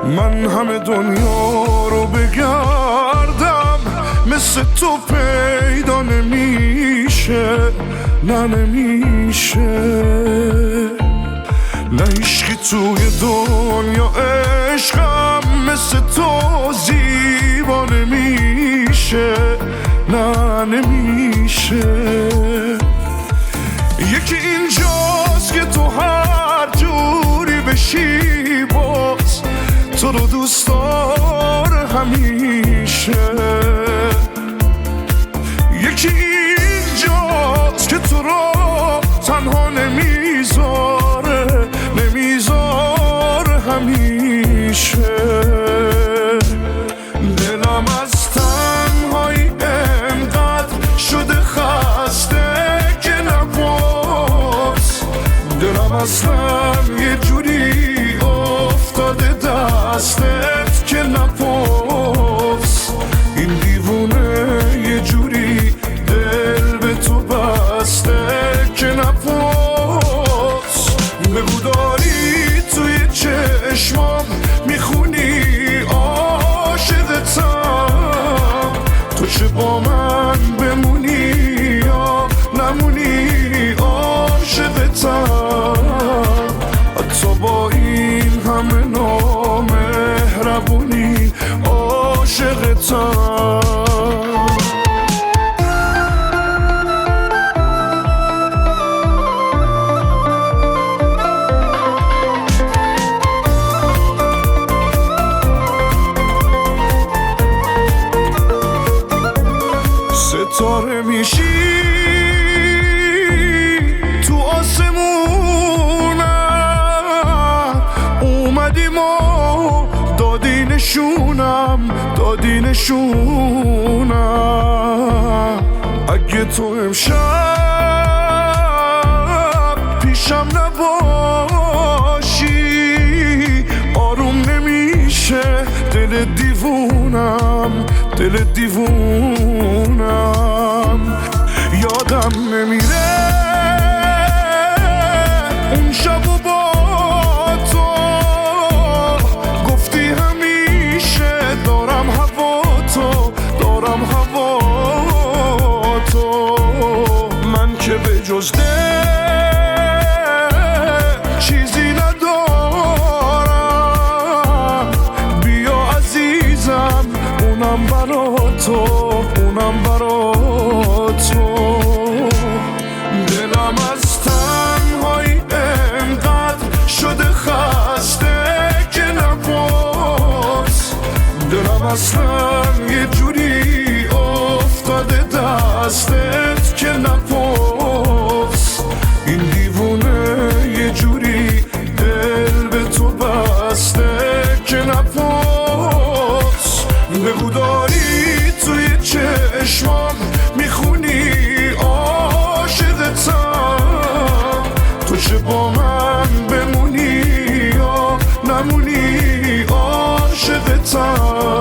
من همه دنیا رو بگردم مثل تو پیدا نمیشه، نه نمیشه. نه عشقی توی دنیا عشقم مثل تو زیبا نمیشه، نه نمیشه. یکی اینجاست که تو هر جوری بشی باز تو رو دوست داره همیشه. یکی اینجاست که تو رو تنها نمیذاره همیشه. دلم از تنهایی انقدر شده خسته که نباز، دلم اصلا یه جوری افتاده دستت که نپاس. این دیوونه یه جوری دل به تو بسته که نپاس. بگو داری توی چشمام میخونی عاشقتم، تو چه با من بمونی یا نمونی عاشقتم. حتی با این همه نامهربونی عاشقتم. ستاره میشی تو آسمونم، اومدیم و دادی نشونم. اگه تو امشب پیشم نباشی آروم نمیشه دل دیوونم. یادم نمیره اون شب و با تو گفتی همیشه دارم هوا تو. من که به جز دل چیزی ندارم، بیا عزیزم اونم برا تو. دلم از تنهایی انقدر شده خسته که نباز، دلم اصلا یه جوری افتاده دستت که نپاس. این دیوونه یه جوری دل به تو بسته که نپاس. بگو داری توی چشمام میخونی عاشقتم، تو چه با من بمونی یا نمونی عاشقتم.